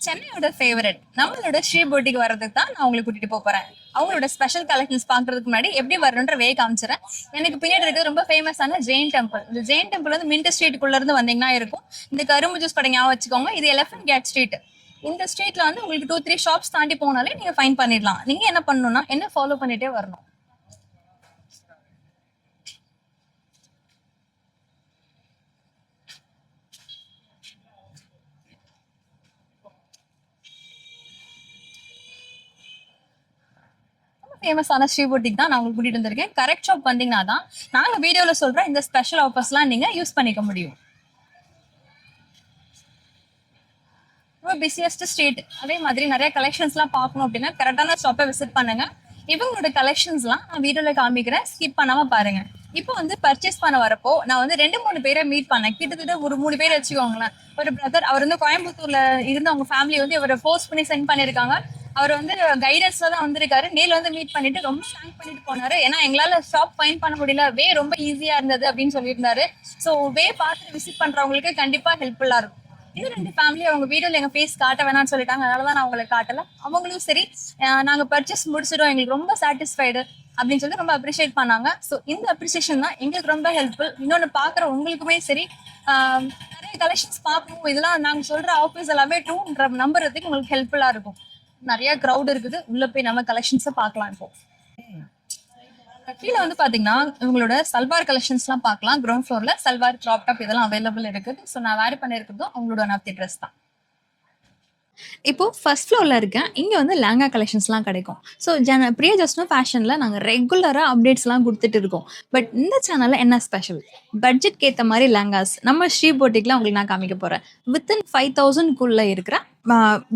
சென்னையோட ஃபேவரட் நம்மளோட ஸ்ரீ போட்டிக்கு வர்றதுக்கு தான் நான் உங்களை கூட்டிட்டு போறேன். அவங்களோட ஸ்பெஷல் கலெக்ஷன்ஸ் பாக்குறதுக்கு முன்னாடி எப்படி வரணுன்ற வே காமிச்சிடறேன். எனக்கு பின்னாடி இருக்கிறது ரொம்ப ஃபேமஸான ஜெயின் டெம்பிள். இந்த ஜெயின் டெம்பிள் வந்து மின்ட் ஸ்ட்ரீட்டுக்குள்ள இருந்து வந்தீங்கன்னா இருக்கும். இந்த கரும்பு ஜூஸ் கடை ஞாபகம் வச்சுக்கோங்க. இது எலிஃபன்ட் கேட் ஸ்ட்ரீட். இந்த ஸ்ட்ரீட்ல வந்து உங்களுக்கு 2-3 ஷாப்ஸ் தாண்டி போனாலே நீங்க ஃபைன் பண்ணிடலாம். நீங்க என்ன பண்ணணும்னா என்ன ஃபாலோ பண்ணிட்டே வரணும். ஃபேமஸான ஸ்ரீ போட்டிக் தான் நான் உங்களுக்கு கூட்டிட்டு வந்திருக்கேன். கரெக்ட் ஷாப் வந்தீங்கன்னா தான் நாங்க வீடியோல சொல்ற இந்த ஸ்பெஷல் ஆஃபர்ஸ்லாம் நீங்க யூஸ் பண்ணிக்க முடியும். ரொம்ப பிஸியஸ்ட் ஸ்ட்ரீட், அதே மாதிரி நிறைய கலெக்ஷன்ஸ்லாம் பார்க்கணும் அப்படின்னா கரெக்டான ஷாப்பை விசிட் பண்ணுங்க. இவங்களோட கலெக்ஷன்ஸ்லாம் நான் வீடியோல காமிக்கிறேன், ஸ்கிப் பண்ணாம பாருங்க. இப்போ வந்து பர்ச்சேஸ் பண்ண வரப்போ நான் வந்து 2-3 பேரை மீட் பண்ணேன். கிட்டத்தட்ட ஒரு 3 பேர் வச்சுக்கோங்களேன். ஒரு பிரதர், அவர் வந்து கோயம்புத்தூர்ல இருந்து அவங்க ஃபேமிலி வந்து இவரை போஸ்ட் பண்ணி சென்ட் பண்ணிருக்காங்க. அவர் வந்து கைடன்ஸ்ல தான் வந்திருக்காரு. நேர்ல வந்து மீட் பண்ணிட்டு ரொம்ப தேங்க் பண்ணிட்டு போனாரு. ஏன்னா எங்களால ஷாப் ஃபைண்ட் பண்ண முடியல, வே ரொம்ப ஈஸியா இருந்தது அப்படின்னு சொல்லியிருந்தாரு. ஸோ வே பார்த்து விசிட் பண்றவங்களுக்கு கண்டிப்பா ஹெல்ப்ஃபுல்லா இருக்கும். இது 2 ஃபேமிலி அவங்க வீடியோல எங்க ஃபேஸ் காட்ட வேணாம்னு சொல்லிட்டாங்க, அதனாலதான் நான் அவங்களை காட்டல. அவங்களும் சரி நாங்க பர்ச்சேஸ் முடிச்சிட்டோம், எங்களுக்கு ரொம்ப சாட்டிஸ்ஃபைடு அப்படின்னு சொல்லி ரொம்ப அப்ரிஷியேட் பண்ணாங்க. ஸோ இந்த அப்ரிசியேஷன் தான் எங்களுக்கு ரொம்ப ஹெல்ப்ஃபுல். இன்னொன்னு பாக்குற உங்களுக்குமே சரி, நிறைய கலெக்ஷன்ஸ் பார்க்கணும், இதெல்லாம் நாங்க சொல்ற ஆஃபீஸ் எல்லாமே டூன்ற நம்புறதுக்கு உங்களுக்கு ஹெல்ப்ஃபுல்லா இருக்கும். நிறைய க்ரௌட் இருக்குது, உள்ள போய் நம்ம கலெக்ஷன்ஸை பார்க்கலாம். இப்போ கீழே வந்து பாத்தீங்கன்னா இவங்களோட சல்வார் கலெக்ஷன்ஸ் எல்லாம் பார்க்கலாம். கிரவுண்ட் ஃப்ளோர்ல சல்வார், கிராப் டாப் இதெல்லாம் அவைலபிள் இருக்குது. ஸோ நான் வேர் பண்ணிருக்கிறதும் அவங்களோட ஒன் ஆஃப் தி ட்ரெஸ் தான். இப்போ ஃபர்ஸ்ட் ஃப்ளோரில் இருக்கேன். இங்கே வந்து லேங்கா கலெக்ஷன்ஸ்லாம் கிடைக்கும். ஸோ பிரியா ஜஸ்னோ ஃபேஷனில் நாங்கள் ரெகுலராக அப்டேட்ஸ்லாம் கொடுத்துட்டு இருக்கோம். பட் இந்த சேனலில் என்ன ஸ்பெஷல், பட்ஜெட்க்கு ஏற்ற மாதிரி லேங்காஸ் நம்ம ஸ்ரீ போட்டிக்கில் உங்களுக்கு நான் காமிக்க போகிறேன். வித்தின் 5000க்குள்ளே இருக்கிற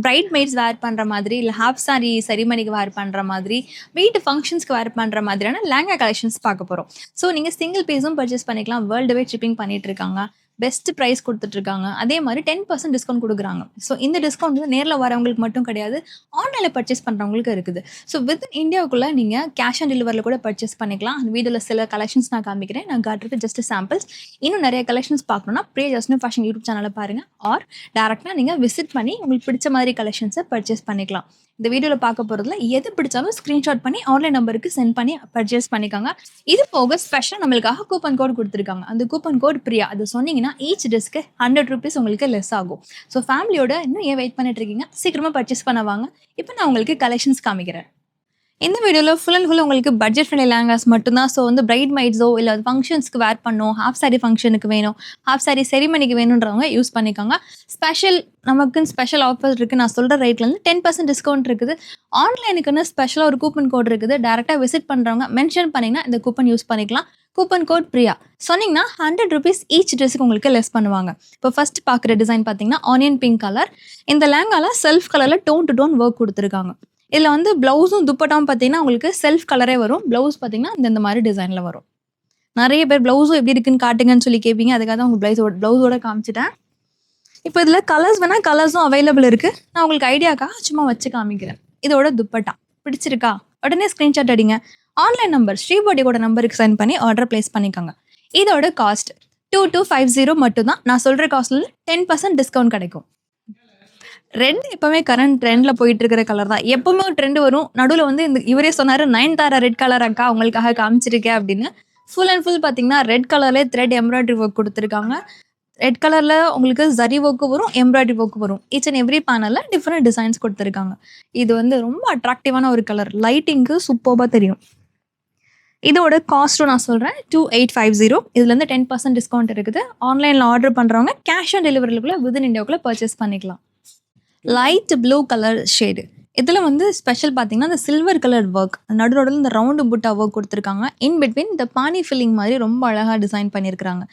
பிரைட் மெய்ட்ஸ் வேர் பண்ணுற மாதிரி, இல்லை ஹாஃப் சாரி செரிமனிக்கு வேர் பண்ணுற மாதிரி, வீட்டு ஃபங்க்ஷன்ஸ்க்கு வேர் பண்ணுற மாதிரியான லேங்கா கலெக்ஷன்ஸ் பார்க்க போகிறோம். ஸோ நீங்கள் சிங்கிள் பீஸும் பர்ச்சேஸ் பண்ணிக்கலாம். வேர்ல்டு வைட் ஷிப்பிங் பண்ணிட்டு இருக்காங்க. பெஸ்ட் ப்ரைஸ் கொடுத்துட்ருக்காங்க. அதே மாதிரி 10% டிஸ்கவுண்ட் கொடுக்குறாங்க. ஸோ இந்த டிஸ்கவுண்ட் வந்து நேரில் வரவங்களுக்கு மட்டும் கிடையாது, ஆன்லைனில் பர்ச்சேஸ் பண்ணுறவங்களுக்கு இருக்குது. ஸோ வித் இந்தியாவுக்குள்ளே நீங்கள் கேஷ் ஆன் டெலிவரியில் கூட பர்ச்சேஸ் பண்ணிக்கலாம். அந்த வீடியோவில் சில கலெக்ஷன்ஸ் நான் காமிக்கிறேன். நான் காட்டுறது ஜஸ்ட் சாம்பிள்ஸ். இன்னும் நிறைய கலெக்ஷன்ஸ் பார்க்கணுன்னா பிரியா ஜஸ்னோ ஃபேஷன் யூடியூப் சேனலை பாருங்கள். ஆர் டேரெக்டாக நீங்கள் விசிட் பண்ணி உங்களுக்கு பிடிச்ச மாதிரி கலெக்ஷன்ஸை பர்ச்சேஸ் பண்ணிக்கலாம். இந்த வீடியோவில் பார்க்க போகிறதுல எது பிடிச்சாலும் ஸ்க்ரீன்ஷாட் பண்ணி ஆன்லைன் நம்பருக்கு சென்ட் பண்ணி பர்ச்சேஸ் பண்ணிக்கோங்க. இது போக ஸ்பெஷல் நம்மளுக்காக கூப்பன் கோட் கொடுத்துருக்காங்க. அந்த கூப்பன் கோட் பிரியா, அது சொன்னீங்கன்னா ஈச் ட்ரெஸ்க்கு 100 rupees உங்களுக்கு லெஸ் ஆகும். ஸோ ஃபேமிலியோட இன்னும் ஏன் வெயிட் பண்ணிட்டு இருக்கீங்க, சீக்கிரமாக பர்ச்சேஸ் பண்ண வாங்க. இப்போ நான் உங்களுக்கு கலெக்ஷன்ஸ் காமிக்கிறேன். இந்த வீடியோவில் ஃபுல் அண்ட் ஃபுல் உங்களுக்கு பட்ஜெட் ஃப்ரெண்ட்லி லேங்காஸ் மட்டும்தான். ஸோ வந்து பிரைட் மைட்ஸோ இல்லை ஃபங்க்ஷன்ஸ்க்கு வேர் பண்ணணும், ஹாஃப் சாரி ஃபங்க்ஷனுக்கு வேணும், ஹாஃப் சாரி செரிமனிக்கு வேணுன்றவங்க யூஸ் பண்ணிக்கோங்க. ஸ்பெஷல் நமக்குன்னு ஸ்பெஷல் ஆஃபர் இருக்குது. நான் சொல்கிற ரேட்லேருந்து 10% டிஸ்கவுண்ட் இருக்குது. ஆன்லைனுக்குன்னு ஸ்பெஷலாக ஒரு கூப்பன் கோட் இருக்குது. டேரெக்டாக விசிட் பண்ணுறவங்க மென்ஷன் பண்ணிங்கன்னா இந்த கூப்பன் யூஸ் பண்ணிக்கலாம். கூப்பன் கோட் பிரியா சொன்னீங்கன்னா 100 rupees ஈச் ட்ரெஸ்ஸுக்கு உங்களுக்கு லெஸ் பண்ணுவாங்க. இப்போ ஃபர்ஸ்ட் பார்க்குற டிசைன் பார்த்தீங்கன்னா ஆனியன் பிங்க் கலர். இந்த லேங்கால செல்ஃப் கலரில் டோன் டு டோன் ஒர்க் கொடுத்துருக்காங்க. இதில் வந்து ப்ளவுஸும் துப்பட்டாவும் பார்த்தீங்கன்னா உங்களுக்கு செல்ஃப் கலரே வரும். ப்ளவுஸ் பார்த்தீங்கன்னா இந்த மாதிரி டிசைனில் வரும். நிறைய பேர் ப்ளவுஸும் எப்படி இருக்குன்னு காட்டுங்கன்னு சொல்லி கேட்பீங்க, அதுக்காக தான் உங்களுக்கு ப்ளவுஸோட காமிச்சிட்டேன். இப்போ இதில் கலர்ஸ் வேணால் கலர்ஸும் அவைலபிள் இருக்குது. நான் உங்களுக்கு ஐடியாக்காக சும்மா வச்சு காமிக்கிறேன். இதோட துப்பட்டா பிடிச்சிருக்கா, உடனே ஸ்க்ரீன்ஷாட் அடிங்க. ஆன்லைன் நம்பர் ஸ்ரீபோட்டியோட நம்பருக்கு சென்ட் பண்ணி ஆர்டர் பிளேஸ் பண்ணிக்கோங்க. இதோட காஸ்ட் 2250 மட்டும்தான். நான் சொல்கிற காஸ்ட்ல 10% டிஸ்கவுண்ட் கிடைக்கும். ரெட் எப்பவுமே கரண்ட் ட்ரெண்டில் போயிட்டு இருக்கிற கலர் தான். எப்பவுமே ஒரு ட்ரெண்ட் வரும். நடுவில் வந்து இந்த இவரே சொன்னார், நயன்தாரா ரெட் கலர் அக்கா உங்களுக்காக காமிச்சிருக்கேன் அப்படின்னு. ஃபுல் அண்ட் ஃபுல் பார்த்தீங்கன்னா ரெட் கலர்லேயே த்ரெட் எம்ப்ராய்டரி ஒர்க் கொடுத்துருக்காங்க. ரெட் கலரில் உங்களுக்கு ஜரி ஒர்க்கு வரும், எம்ப்ராய்டரி ஒர்க்கு வரும். ஈச் அண்ட் எவ்ரி பேனலில் டிஃப்ரெண்ட் டிசைன்ஸ் கொடுத்துருக்காங்க. இது வந்து ரொம்ப அட்ராக்டிவான ஒரு கலர், லைட்டிங்க்கு சூப்பராக தெரியும். இதோட காஸ்ட்டும் நான் சொல்கிறேன், 2850. இதுலேருந்து 10% டிஸ்கவுண்ட் இருக்குது. ஆன்லைனில் ஆர்டர் பண்ணுறவங்க கேஷ் ஆன் டெலிவரிக்குள்ளே வித்தின் இந்தியாவுக்குள்ளே பர்ச்சேஸ் பண்ணிக்கலாம். Light blue colour shade. இதில் வந்து ஸ்பெஷல் பார்த்தீங்கன்னா இந்த சில்வர் கலர் ஒர்க், நடுநடுவில் இந்த ரவுண்டு புட்டா ஒர்க் கொடுத்துருக்காங்க. இன் பிட்வீன் இந்த பானி ஃபில்லிங் மாதிரி ரொம்ப அழகாக டிசைன் பண்ணியிருக்காங்க.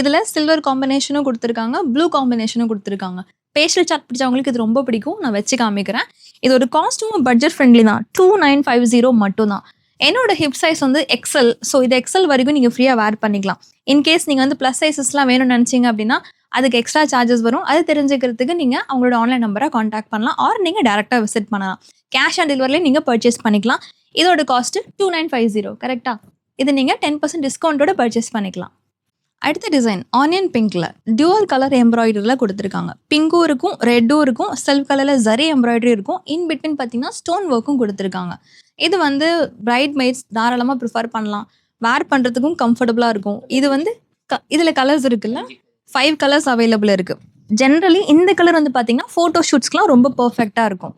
இதில் சில்வர் காம்பினேஷனும் கொடுத்துருக்காங்க, ப்ளூ காம்பினேஷனும் கொடுத்துருக்காங்க. பேஸ்டல் சார்ட் பிடிச்சவங்களுக்கு இது ரொம்ப பிடிக்கும். நான் வச்சு காமிக்கிறேன். இது ஒரு காஸ்ட்டும் பட்ஜெட் ஃப்ரெண்ட்லி தான். 2950 மட்டும்தான். என்னோட ஹிப் சைஸ் வந்து எக்ஸல். ஸோ இது எக்ஸல் வரைக்கும் நீங்கள் ஃப்ரீயாக வேர் பண்ணிக்கலாம். இன்கேஸ் நீங்கள் வந்து ப்ளஸ் சைஸஸ்லாம் வேணும்னு நினச்சிங்க அப்படின்னா அதுக்கு எக்ஸ்ட்ரா சார்ஜஸ் வரும். அது தெரிஞ்சுக்கிறதுக்கு நீங்கள் அவங்களோட ஆன்லைன் நம்பரை காண்டாக்ட் பண்ணலாம். ஆர் நீங்கள் டேரெக்டாக விசிட் பண்ணலாம். கேஷ் ஆன் டெலிவரிலேயே நீங்கள் பர்ச்சேஸ் பண்ணிக்கலாம். இதோட காஸ்ட்டு 2950. கரெக்டாக இது நீங்கள் 10% டிஸ்கவுண்ட்டோட பர்ச்சேஸ் பண்ணிக்கலாம். அடுத்த டிசைன் ஆனியன் பிங்க்ல டியூவல் கலர் எம்ப்ராய்டரியில் கொடுத்துருக்காங்க. பிங்க்கும் இருக்கும், ரெட்டும் இருக்கும், செல்ஃப் கலரில் ஜரி எம்ப்ராய்டரி இருக்கும். இன் பிட்வீன் பார்த்தீங்கன்னா ஸ்டோன் ஒர்க்கும் கொடுத்துருக்காங்க. இது வந்து பிரைட் மெய்ட்ஸ் தாராளமாக ப்ரிஃபர் பண்ணலாம். வேர் பண்ணுறதுக்கும் கம்ஃபர்டபுளாக இருக்கும். இது வந்து இதில் கலர்ஸ் இருக்குல்ல, 5 கலர்ஸ் அவைலபிள் இருக்குது. ஜென்ரலி இந்த கலர் வந்து பார்த்தீங்கன்னா ஃபோட்டோ ஷூட்ஸ்க்குலாம் ரொம்ப பர்ஃபெக்டாக இருக்கும்.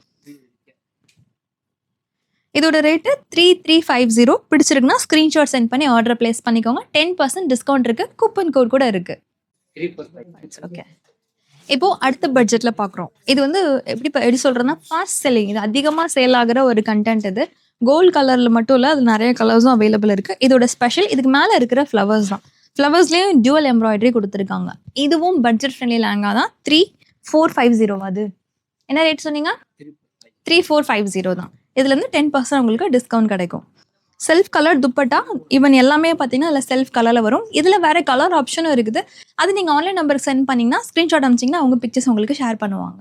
இதோட ரேட்டு 3350. பிடிச்சிருக்குன்னா ஸ்க்ரீன்ஷாட் சென்ட் பண்ணி ஆர்டர் பிளேஸ் பண்ணிக்கோங்க. 10% டிஸ்கவுண்ட் இருக்குது. கூப்பன் கோட் கூட இருக்குது. ஓகே, இப்போது அடுத்த பட்ஜெட்டில் பார்க்குறோம். இது வந்து எப்படி சொல்கிறேன்னா ஃபாஸ்ட் செல்லிங். இது அதிகமாக சேல் ஆகிற ஒரு கண்டென்ட். இது கோல்டு கலரில் மட்டும் இல்லை, அது நிறைய கலர்ஸும் அவைலபிள் இருக்குது. இதோட ஸ்பெஷல் இதுக்கு மேலே இருக்கிற ஃப்ளவர்ஸ் தான். ஃப்ளவர்ஸ்லேயும் டியூவல் எம்ப்ராய்டரி கொடுத்துருக்காங்க. இதுவும் பட்ஜெட் ஃப்ரெண்ட்லி லேங்கா தான். 3450. அது என்ன ரேட் சொன்னீங்க? 3450 தான். இதுலேருந்து 10% உங்களுக்கு டிஸ்கவுண்ட் கிடைக்கும். செல்ஃப் கலர் துப்பட்டா ஈவன் எல்லாமே பார்த்தீங்கன்னா அதில் செல்ஃப் கலரில் வரும். இதில் வேறு கலர் ஆப்ஷனும் இருக்குது. அது நீங்கள் ஆன்லைன் நம்பருக்கு சென்ட் பண்ணிங்கன்னா ஸ்க்ரீன்ஷாட் அனுப்பிச்சிங்கன்னா அவங்க பிக்சர்ஸ் உங்களுக்கு ஷேர் பண்ணுவாங்க.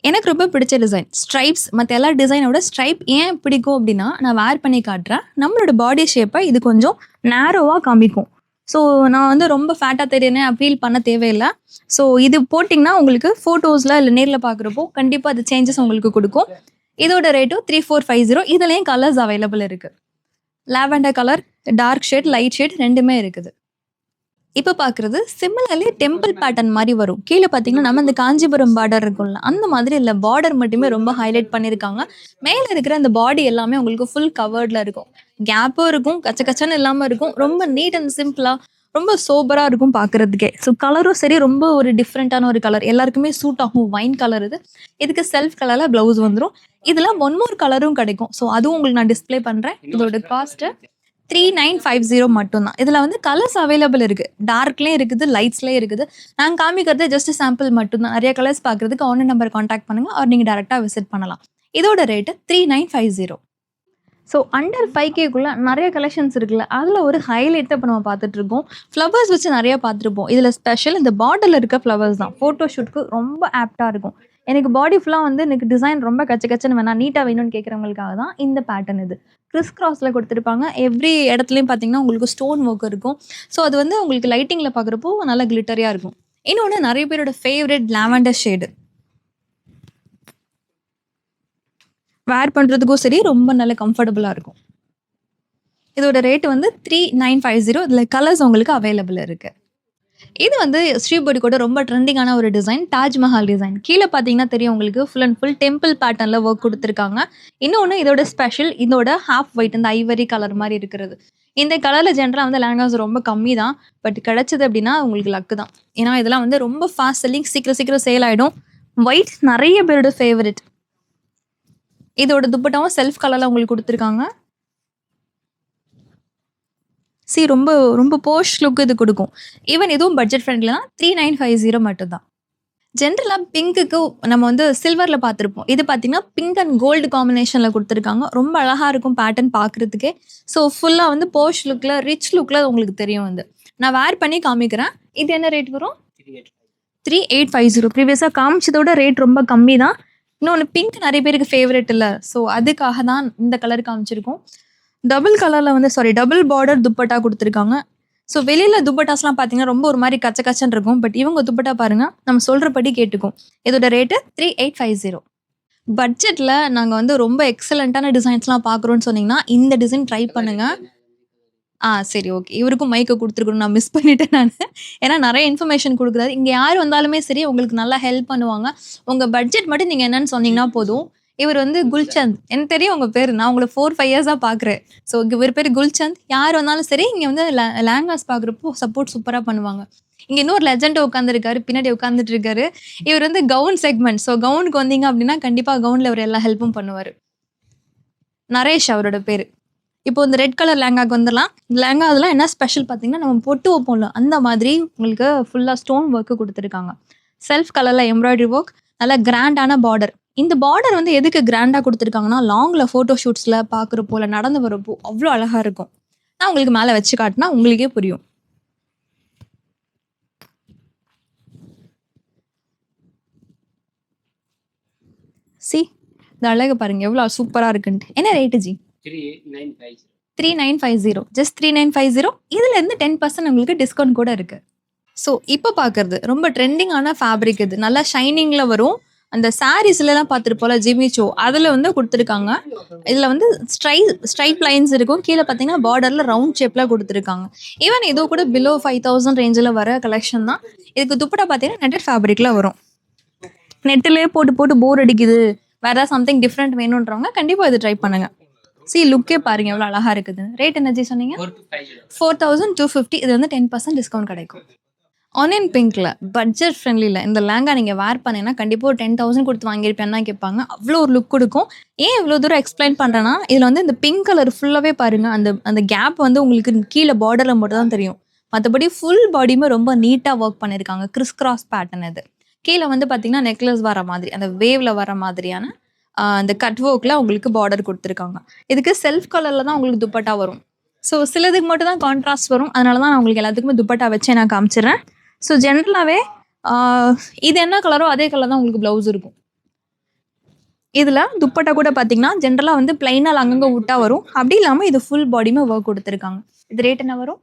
எனக்கு ரொம்ப பிடிச்ச டிசைன் ஸ்ட்ரைப்ஸ். மற்ற எல்லா டிசைனோட ஸ்ட்ரைப் ஏன் பிடிக்கும் அப்படின்னா, நான் வேர் பண்ணி காட்டுறேன். நம்மளோட பாடி ஷேப்பை இது கொஞ்சம் நேரோவாக காமிக்கும். ஸோ நான் வந்து ரொம்ப ஃபேட்டாக தெரியனேன் அப்பீல் பண்ண தேவையில்லை. ஸோ இது போட்டிங்கன்னா உங்களுக்கு ஃபோட்டோஸில் இல்லை நேரில் பார்க்குறப்போ கண்டிப்பாக அது சேஞ்சஸ் உங்களுக்கு கொடுக்கும். இதோட ரேட்டும் 3450. இதுலேயும் கலர்ஸ் அவைலபிள் இருக்குது. Lavender colour, dark shade, light shade ரெண்டுமே இருக்குது. இப்போ பார்க்குறது சிமிலர்லி டெம்பிள் பேட்டர்ன் மாதிரி வரும். கீழே பார்த்தீங்கன்னா நம்ம இந்த காஞ்சிபுரம் பார்டர் இருக்கும்ல, அந்த மாதிரி இல்லை, பார்டர் மட்டுமே ரொம்ப ஹைலைட் பண்ணியிருக்காங்க. மேலே இருக்கிற அந்த பாடி எல்லாமே உங்களுக்கு ஃபுல் கவர்டில் இருக்கும். கேப்பும் இருக்கும், கச்சன்னு இல்லாமல் இருக்கும். ரொம்ப நீட் அண்ட் சிம்பிளாக ரொம்ப சோபராக இருக்கும் பார்க்குறதுக்கே. ஸோ கலரும் சரி, ரொம்ப ஒரு டிஃப்ரெண்ட்டான ஒரு கலர், எல்லாருக்குமே சூட் ஆகும். வைன் கலர் இது. இதுக்கு செல்ஃப் கலரில் ப்ளவுஸ் வந்துடும். இதில் 1 more கலரும் கிடைக்கும். ஸோ அதுவும் உங்களுக்கு நான் டிஸ்பிளே பண்ணுறேன். இதோட காஸ்ட்டு 3950 மட்டும்தான். இதில் வந்து கலர்ஸ் அவைலபிள் இருக்குது. டார்க்லேயும் இருக்குது, லைட்ஸ்லேயும் இருக்குது. நாங்கள் காமிக்கிறது ஜஸ்ட் சாம்பிள் மட்டும்தான். நிறைய கலர்ஸ் பார்க்குறதுக்கு ஆன்லைன் நம்பர் காண்டாக்ட் பண்ணுங்கள், ஆர் நீங்கள் டேரெக்டாக விசிட் பண்ணலாம். இதோட ரேட்டு 3950. ஸோ அண்டர் 5Kக்குள்ளே நிறைய கலெக்ஷன்ஸ் இருக்குல்ல, அதில் ஒரு ஹைலைட் தான் இப்போ நம்ம பார்த்துட்ருக்கோம். ஃப்ளவர்ஸ் வச்சு நிறையா பார்த்துருப்போம். இதில் ஸ்பெஷல் இந்த பாட்டில் இருக்க ஃப்ளவர்ஸ் தான். ஃபோட்டோ ஷூட்க்கு ரொம்ப ஆப்டாக இருக்கும். எனக்கு பாடி ஃபுல்லாக வந்து எனக்கு டிசைன் ரொம்ப கச்சன்னு வேணாம், நீட்டாக வேணும்னு கேட்குறவங்களுக்காக தான் இந்த பேட்டர்ன். இது கிறிஸ் கிராஸில் கொடுத்துருப்பாங்க. எவ்ரி இடத்துலையும் பார்த்தீங்கன்னா உங்களுக்கு ஸ்டோன் ஒர்க் இருக்கும். ஸோ அது வந்து உங்களுக்கு லைட்டிங்கில் பார்க்குறப்போ நல்லா கிளிட்டரியாக இருக்கும். இன்னொன்று நிறைய பேரோட ஃபேவரட் லாவெண்டர் ஷேடு. வேர் பண்ணுறதுக்கும் சரி ரொம்ப நல்ல கம்ஃபர்டபுளாக இருக்கும். இதோட ரேட்டு வந்து 3950. இதில் கலர்ஸ் உங்களுக்கு அவைலபிள் இருக்குது. இது வந்து ஸ்ரீபொடி கூட ரொம்ப ட்ரெண்டிங்கான ஒரு டிசைன், தாஜ்மஹால் டிசைன். கீழே பார்த்தீங்கன்னா தெரியும் உங்களுக்கு, ஃபுல் அண்ட் ஃபுல் டெம்பிள் பேட்டர்னில் ஒர்க் கொடுத்துருக்காங்க. இன்னொன்று இதோட ஸ்பெஷல், இதோட ஹாஃப் ஒயிட், இந்த ஐவரி கலர் மாதிரி இருக்கிறது. இந்த கலரில் ஜென்ரலாக வந்து லேங்காஸ் ரொம்ப கம்மி தான். பட் கிடச்சிது அப்படின்னா உங்களுக்கு லக்கு தான். ஏன்னா இதெல்லாம் வந்து ரொம்ப ஃபாஸ்ட் செல்லிங், சீக்கிரம் சேல் ஆகிடும். ஒயிட் நிறைய பேரோட ஃபேவரட். இதோட துப்பட்டாவும் செல்ஃப் கலரில் உங்களுக்கு கொடுத்துருக்காங்க. ரொம்ப ரொம்ப போஷ் லுக் இது கொடுக்கும். ஈவன் இதுவும் பட்ஜெட் ஃப்ரெண்ட்ல தான். 3950 மட்டும்தான். ஜென்ரலாக பிங்க்குக்கு நம்ம வந்து சில்வரில் பார்த்துருப்போம். இது பார்த்தீங்கன்னா பிங்க் அண்ட் கோல்டு காம்பினேஷனில் கொடுத்துருக்காங்க. ரொம்ப அழகாக இருக்கும் பேட்டர்ன் பார்க்குறதுக்கே. ஸோ ஃபுல்லாக வந்து போஷ் லுக்கில், ரிச் லுக்கில் உங்களுக்கு தெரியும். வந்து நான் வேர் பண்ணி காமிக்கிறேன். இது என்ன ரேட் வரும்? 3850. ப்ரீவியஸாக காமிச்சதோட ரேட் ரொம்ப கம்மி தான். இன்னொன்று பிங்க் நிறைய பேருக்கு ஃபேவரட் இல்லை, ஸோ அதுக்காக தான் இந்த கலர் காமிச்சிருக்கோம். டபுள் பார்டர் துப்பட்டா கொடுத்துருக்காங்க. ஸோ வெளியில் துப்பட்டாஸ்லாம் பார்த்தீங்கன்னா ரொம்ப ஒரு மாதிரி கச்சன்னு இருக்கும். பட் இவங்க துப்பட்டா பாருங்கள், நம்ம சொல்கிறபடி கேட்டுக்கும். இதோட ரேட்டு 3850. பட்ஜெட்டில் நாங்கள் வந்து ரொம்ப எக்ஸலண்ட்டான டிசைன்ஸ்லாம் பார்க்குறோன்னு சொன்னீங்கன்னா இந்த டிசைன் ட்ரை பண்ணுங்கள். சரி, ஓகே. இவருக்கும் மைக்கை கொடுத்துருக்கணும், நான் மிஸ் பண்ணிட்டேன் நான். ஏன்னா நிறைய இன்ஃபர்மேஷன் கொடுக்குறாரு. இங்கே யார் வந்தாலுமே சரி உங்களுக்கு நல்லா ஹெல்ப் பண்ணுவாங்க. உங்கள் பட்ஜெட் மட்டும் நீங்கள் என்னன்னு சொன்னீங்கன்னா போதும். இவர் வந்து குல்சந்த், எனக்கு தெரியும் உங்கள் பேர், நான் உங்களை 4-5 இயர்ஸாக பார்க்குறேன். ஸோ இவர் பேர் குல்சந்த். யார் வந்தாலும் சரி இங்கே வந்து லேங்காஸ் பார்க்குறப்போ சப்போர்ட் சூப்பராக பண்ணுவாங்க. இங்கே இன்னொரு லெஜெண்ட் உட்காந்துருக்காரு, பின்னாடி உட்காந்துட்டு இருக்காரு. இவர் வந்து கவுன் செக்மெண்ட். ஸோ கவுனுக்கு வந்தீங்க அப்படின்னா கண்டிப்பாக கவுனில் அவர் எல்லா ஹெல்ப்பும் பண்ணுவார். நரேஷ் அவரோட பேர். இப்போ இந்த ரெட் கலர் லேங்காக்கு வந்துடலாம். இந்த லேங்கா அதெல்லாம் என்ன ஸ்பெஷல் பார்த்தீங்கன்னா, நம்ம பொட்டு வைப்போம்ல அந்த மாதிரி உங்களுக்கு ஃபுல்லாக ஸ்டோன் ஒர்க்கு கொடுத்துருக்காங்க. செல்ஃப் கலரில் எம்ப்ராய்டரி ஒர்க், நல்லா கிராண்டான பார்டர். இந்த பார்டர் வந்து எதுக்கு கிராண்டாக கொடுத்துருக்காங்கன்னா, லாங்கில் ஃபோட்டோ ஷூட்ஸில் பார்க்குறப்போ இல்லை நடந்து வரப்போ அவ்வளோ அழகாக இருக்கும். நான் உங்களுக்கு மேலே வச்சு காட்டினா உங்களுக்கே புரியும். இந்த அழகு பாருங்க எவ்வளோ சூப்பராக இருக்குன்ட்டு. என்ன ரேட்டு ஜி? 3950. ஜஸ்ட் 3950. இதுலேருந்து 10% உங்களுக்கு டிஸ்கவுண்ட் கூட இருக்குது. ஸோ இப்போ பார்க்குறது ரொம்ப ட்ரெண்டிங்கான ஃபேப்ரிக் இது. நல்லா ஷைனிங்ல வரும். அந்த சாரீஸ்லலாம் பார்த்துருப்போம்ல ஜிமிச்சோ, அதில வந்து குடுத்துருக்காங்க. இதில வந்து ஸ்ட்ரைப் லைன்ஸ் இருக்கும். கீழ பார்த்தீங்கன்னா, பார்டர்ல ரவுண்ட் ஷேப்ல குடுத்துருக்காங்க. ஈவன் இது கூட பிலோ 5000 ரேஞ்சில வர கலெக்ஷன் தான். இதுக்கு துப்பட்டா பார்த்தீங்கன்னா, நெட்டட் ஃபேப்ரிக்ல வரும். நெட்டுலயே போட்டு போட்டு போர் அடிக்குது. வேற ஏதாவது சம்திங் டிஃபரெண்ட் வேணுன்றவங்க கண்டிப்பா இது ட்ரை பண்ணுங்க. லுக்கே பாருங்க எவ்வளோ அழகா இருக்குதுன்னு. ரேட் என்ன ஜி சொன்னீங்க? 4250. இது வந்து 10% டிஸ்கவுண்ட் கிடைக்கும். ஆனியன் பிங்க்ல பட்ஜெட் ஃப்ரெண்ட்லில இந்த லேங்கா நீங்க வேர் பண்ணீங்கன்னா கண்டிப்பா ஒரு 10,000 குடுத்து வாங்கியிருப்பேன்னு தான் கேட்பாங்க. அவ்ளோ ஒரு லுக் குடுக்கும். ஏன் இவ்ளோ தூரம் எக்ஸ்பிளைன் பண்றேன்னா, இதுல வந்து இந்த பிங்க் கலர் ஃபுல்லாவே பாருங்க. அந்த அந்த கேப் வந்து உங்களுக்கு கீழ பார்டர்ல மட்டும் தான் தெரியும். மத்தபடி ஃபுல் பாடியுமே ரொம்ப நீட்டா வொர்க் பண்ணியிருக்காங்க. கிராஸ் பேட்டர்ன் இது. கீழ வந்து பார்த்தீங்கன்னா, நெக்லஸ் வர மாதிரி, அந்த வேவ்ல வர மாதிரியான அந்த கட் ஒர்க்ல உங்களுக்கு பார்டர் குடுத்துருக்காங்க. இதுக்கு செல்ஃப் கலர்ல தான் உங்களுக்கு துப்பட்டா வரும். சிலதுக்கு மட்டும் தான் கான்ட்ராஸ்ட் வரும். அதனால தான் நான் உங்களுக்கு எல்லாத்துக்குமே துப்பட்டா வச்சே நான் காமிச்சிடுறேன். ஜென்ரலாவே ஆ இது என்ன கலரோ அதே கலர் தான் உங்களுக்கு ப்ளவுஸ் இருக்கும். இதுல துப்பட்டா கூட பார்த்தீங்கன்னா, ஜென்ரலா வந்து பிளைனா அங்கங்க வுட்டா வரும். அப்படி இல்லாம இது ஃபுல் பாடியுமே வொர்க் குடுத்துருக்காங்க. இது ரேட் என்ன வரும்?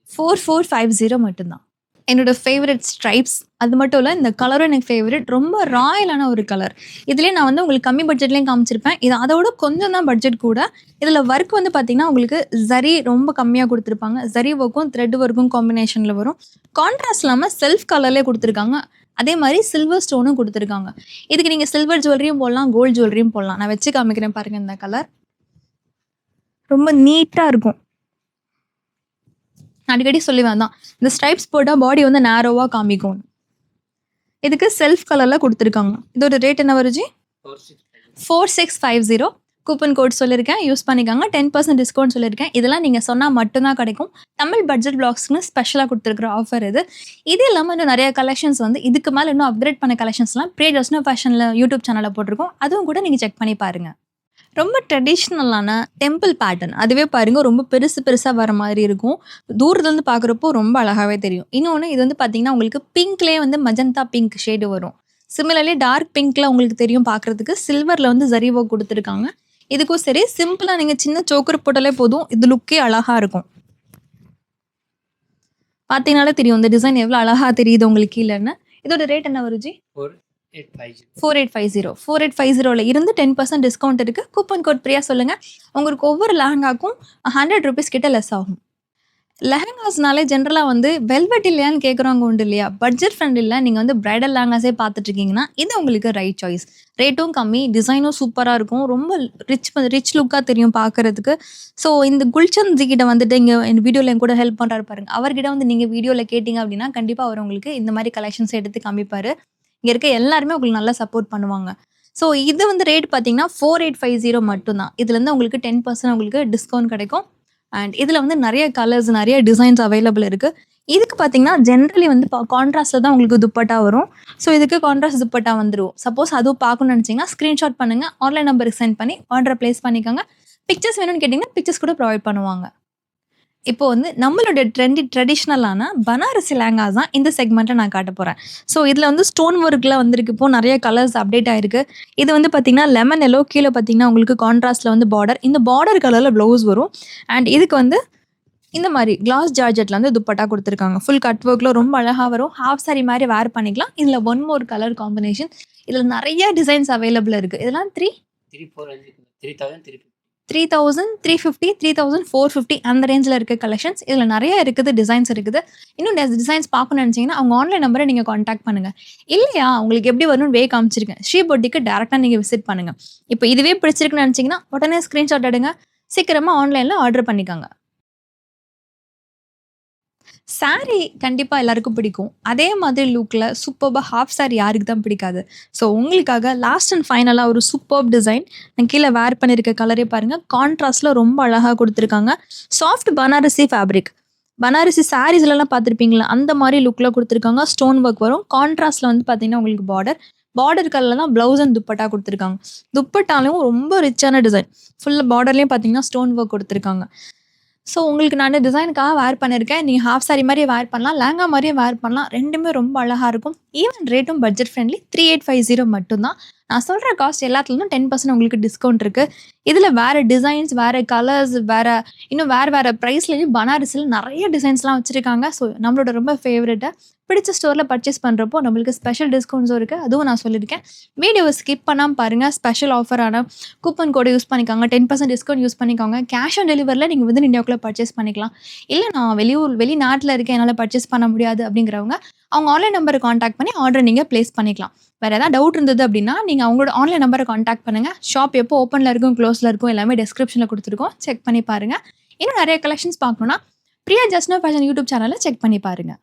4450 மட்டும் தான். என்னோட ஃபேவரைட் ஸ்ட்ரைப்ஸ். அது மட்டும் இல்ல, இந்த கலரும் எனக்கு ஃபேவரைட். ரொம்ப ராயலான ஒரு கலர். இதுலயே நான் வந்து உங்களுக்கு கம்மி பட்ஜெட்லயும் காமிச்சிருப்பேன். இது அதோட கொஞ்சம் தான் பட்ஜெட் கூட. இதுல ஒர்க் வந்து பார்த்தீங்கன்னா, உங்களுக்கு ஜரி ரொம்ப கம்மியா குடுத்துருப்பாங்க. ஜரி ஒர்க்கும், த்ரெட் ஒர்க்கும் காம்பினேஷன்ல வரும். கான்ட்ராஸ்ட் இல்லாம செல்ஃப் கலர்லயே குடுத்துருக்காங்க. அதே மாரி சில்வர் ஸ்டோனும் குடுத்துருக்காங்க. இதுக்கு நீங்க சில்வர் ஜுவல்லரியும் போடலாம், கோல்ட் ஜுவல்லரியும் போடலாம். நான் வச்சு காமிக்கிறேன் பாருங்க இந்த கலர். ரொம்ப நீட்டா இருக்கும். அடிக்கடி சொல்லுவேன் அதான். இந்த ஸ்ட்ரைப்ஸ் போட்டா பாடி வந்து நேரோவா காமிக்கும். இதுக்கு செல்ஃப் கலர்ல குடுத்துருக்காங்க. இதோட ரேட் என்ன வரும் ஜி? 4650. கூப்பன் கோட் சொல்லியிருக்கேன். யூஸ் பண்ணிக்கோங்க. 10% டிஸ்கவுண்ட் சொல்லியிருக்கேன். இதெல்லாம் நீங்க சொன்னா மட்டும் தான் கிடைக்கும். தமிழ் பட்ஜெட் வ்ளாக்ஸ்க்குன்னு ஸ்பெஷலா குடுத்துருக்கிற ஆஃபர் இது. இது இல்லாம இன்னும் நெறைய கலெக்ஷன்ஸ் வந்து இதுக்கு மேல இன்னும் அப்கிரேட் பண்ண கலெக்ஷன்ஸ்லாம் பிரியா ஜஸ்னோ ஃபேஷன்ல யூடியூப் சேனல்ல போட்டிருக்கோம். அதுவும் கூட நீங்க செக் பண்ணி பாருங்க. ரொம்ப ட்ரெடிஷ்னலான டெம்பிள் பேட்டர்ன். அதுவே பாருங்க ரொம்ப பெருசு பெருசா வர மாதிரி இருக்கும். தூரத்துலருந்து பார்க்குறப்போ ரொம்ப அழகாவே தெரியும். இன்னொன்னு இது வந்து பார்த்தீங்கன்னா, உங்களுக்கு பிங்க்லயே வந்து மஜந்தா பிங்க் ஷேடு வரும். சிமிலர்லி டார்க் பிங்க்ல உங்களுக்கு தெரியும் பார்க்குறதுக்கு. சில்வர்ல வந்து ஜரி ஒர்க் குடுத்துருக்காங்க. இதுக்கும் சரி சிம்பிளா நீங்க சின்ன சோக்கர் போட்டாலே போதும். இது லுக்கே அழகா இருக்கும். பார்த்தீங்கனாலே தெரியும் இந்த டிசைன் எவ்வளோ அழகா தெரியுது உங்களுக்கு கீழன்னு. இதோட ரேட் என்ன வரும் ஜி? 4850. 4850ல இருந்து 10% டிஸ்கவுண்ட் இருக்கு. கூப்பன் கோட் பிரியா சொல்லுங்க. உங்களுக்கு ஒவ்வொரு லெஹங்காக்கும் ₹100 கிட்ட லெஸ் ஆகும். லெஹங்காஸ்னாலே ஜென்ரலா வந்து வெல்வெட் இல்லையான்னு கேட்குறவங்க உண்டு இல்லையா? பட்ஜெட் ஃப்ரெண்ட்லில நீங்க வந்து பிரைடல் லெஹங்காஸே பார்த்துட்டு இருக்கீங்கன்னா, இது உங்களுக்கு ரைட் சாய்ஸ். ரேட்டும் கம்மி, டிசைனும் சூப்பரா இருக்கும். ரொம்ப ரிச் லுக்கா தெரியும் பார்க்கறதுக்கு. இந்த குல்சந்த் ஜி கிட்ட வந்துட்டு இங்க வீடியோல என் கூட ஹெல்ப் பண்றாரு பாருங்க. அவர்கிட்ட வந்து நீங்க வீடியோல கேட்டீங்க அப்படின்னா, கண்டிப்பா அவர் உங்களுக்கு இந்த மாரி கலெக்ஷன்ஸ் எடுத்து காமிப்பாரு. இங்க இருக்க எல்லாருமே உங்களுக்கு நல்லா சப்போர்ட் பண்ணுவாங்க. இது வந்து ரேட் பார்த்தீங்கன்னா, 4850 மட்டும் தான். இதுலருந்து உங்களுக்கு 10% உங்களுக்கு டிஸ்கவுண்ட் கிடைக்கும். அண்ட் இதுல வந்து நெறைய கலர்ஸ், நெறைய டிசைன்ஸ் அவைலபிள் இருக்கு. இதுக்கு பார்த்தீங்கன்னா, ஜென்ரலி வந்து கான்ட்ராஸ்ட்ல தான் உங்களுக்கு துப்பட்டா வரும். இதுக்கு கான்ட்ராஸ்ட் துப்பட்டா வந்துரும். சப்போஸ் அதுவும் பார்க்கணும்னு நெனச்சீங்கன்னா, ஸ்கிரீன்ஷாட் பண்ணுங்க. ஆன்லைன் நம்பருக்கு சென்ட் பண்ணி ஆர்டர பிளேஸ் பண்ணிக்கோங்க. பிக்சர்ஸ் வேணும்னு கேட்டீங்கன்னா, பிக்சர்ஸ் கூட ப்ரொவைட் பண்ணுவாங்க. இப்போ வந்து நம்மளோட ட்ரெடிஷ்னலான பனாரசி லெஹங்காஸ் தான் இந்த செக்மெண்ட்ல நான் காட்டப் போறேன். இதுல வந்து ஸ்டோன் ஒர்க்ல வந்திருக்கு. இப்போ நெறைய கலர்ஸ் அப்டேட் ஆயிருக்கு. இது வந்து பார்த்தீங்கன்னா, லெமன் எல்லோ கீழ பார்த்தீங்கன்னா, உங்களுக்கு கான்ட்ராஸ்ட்ல வந்து பார்டர். இந்த பார்டர் கலர்ல ப்ளவுஸ் வரும். அண்ட் இதுக்கு வந்து இந்த மாரி கிளாஸ் ஜார்ஜெட்ல வந்து துப்பட்டா குடுத்துருக்காங்க. ஃபுல் கட் ஒர்க்ல ரொம்ப அழகா வரும். ஹாஃப் சாரி மாரி வேர் பண்ணிக்கலாம். இதுல ஒன் மோர் கலர் காம்பினேஷன். இதுல நெறைய டிசைன்ஸ் அவைலபிள் இருக்கு. இதெல்லாம் 3000, 350, 3450 அந்த ரேஞ்சில இருக்க கலெக்ஷன்ஸ். இதுல நெறைய இருக்குது. டிசைன்ஸ் இருக்குது. இன்னும் டிசைன்ஸ் பார்க்கணும்னு நெனச்சீங்கன்னா, அவங்க ஆன்லைன் நம்பர நீங்க கான்டாக்ட் பண்ணுங்க. இல்லையா உங்களுக்கு எப்படி வரணும்னு காமிச்சிருக்கேன். ஸ்ரீ பொட்டிக்கு டைரக்ட்டா நீங்க விசிட் பண்ணுங்க. இப்போ இதுவே பிடிச்சிருக்குன்னு நெனச்சீங்கன்னா, உடனே ஸ்கிரீன்ஷாட் எடுங்க. சீக்கிரமா ஆன்லைன்ல ஆர்டர் பண்ணிக்கோங்க. சாரி கண்டிப்பா எல்லாருக்கும் பிடிக்கும். அதே மாதிரி லுக்ல சூப்பர்பா ஹாஃப் சாரி யாருக்கு தான் பிடிக்காது. உங்களுக்காக லாஸ்ட் அண்ட் ஃபைனலா ஒரு சூப்பர்ப் டிசைன். நான் கீழ வேர் பண்ணியிருக்க கலரே பாருங்க. கான்ட்ராஸ்ட்ல ரொம்ப அழகா குடுத்துருக்காங்க. Soft Banarasi fabric. பனாரசி சாரீஸ்லலாம் பார்த்துருப்பீங்களா? அந்த மாரி லுக்ல குடுத்துருக்காங்க. ஸ்டோன் ஒர்க் வரும். கான்ட்ராஸ்ட்ல வந்து பார்த்தீங்கன்னா, உங்களுக்கு பார்டர் கலர்ல தான் ப்ளவுஸ் அண்ட் துப்பட்டா குடுத்துருக்காங்க. துப்பட்டாலும் ரொம்ப ரிச்சான டிசைன். ஃபுல் பார்டர்லயும் பார்த்தீங்கன்னா, ஸ்டோன் ஒர்க் குடுத்துருக்காங்க. ஸோ உங்களுக்கு நான் டிசைனுக்காக வேர் பண்ணியிருக்கேன். நீங்க ஹாஃப் சாரி மாரியே வேர் பண்ணலாம். லெஹங்கா மாரியே வேர் பண்ணலாம். 2மே ரொம்ப அழகா இருக்கும். ஈவன் ரேட்டும் பட்ஜெட் ஃப்ரெண்ட்லி 3850 மட்டும் தான். நான் சொல்ற காஸ்ட் எல்லாத்துலயும் 10% உங்களுக்கு டிஸ்கவுண்ட் இருக்கு. இதுல வேற டிசைன்ஸ், வேற கலர்ஸ், வேற இன்னும் வேற வேற பிரைஸ்லயும் பனாரஸ்ல நெறைய டிசைன்ஸ்லாம் வச்சிருக்காங்க. ஸோ நம்மளோட ரொம்ப ஃபேவரட்ட பிடிச்ச ஸ்டோர்ல பர்ச்சேஸ் பண்றப்போ நம்மளுக்கு ஸ்பெஷல் டிஸ்கவுண்ட்ஸும் இருக்கு. அதுவும் நான் சொல்லியிருக்கேன். வீடியோவ ஸ்கிப் பண்ணாம பாருங்க. ஸ்பெஷல் ஆஃபரான கூப்பன் கோட யூஸ் பண்ணிக்கோங்க. 10% டிஸ்கவுண்ட் யூஸ் பண்ணிக்கோங்க. கேஷ் ஆன் டெலிவரில நீங்க வித்தின் இந்தியாக்குள்ள பர்ச்சேஸ் பண்ணிக்கலாம். இல்ல நான் வெளிநாட்ல இருக்கேன். என்னால பர்ச்சேஸ் பண்ண முடியாது அப்படிங்கிறவங்க, அவங்க ஆன்லைன் நம்பர கான்டாக்ட் பண்ணி ஆர்டர் நீங்க பிளேஸ் பண்ணிக்கலாம். வேற ஏதாவது டவுட் இருந்தது அப்படின்னா, நீங்க அவங்களோட ஆன்லைன் நம்பர கான்டாக்ட் பண்ணுங்க. ஷாப் எப்போ ஓப்பன்ல இருக்கும், குளோஸ்ல இருக்கும் எல்லாமே டிஸ்கிரிப்ஷன்ல குடுத்துருக்கோம். செக் பண்ணி பாருங்க. இன்னும் நெறைய கலெக்ஷன்ஸ் பார்க்கணும்னா, Priya just no fashion YouTube சேனல செக் பண்ணி பாருங்க.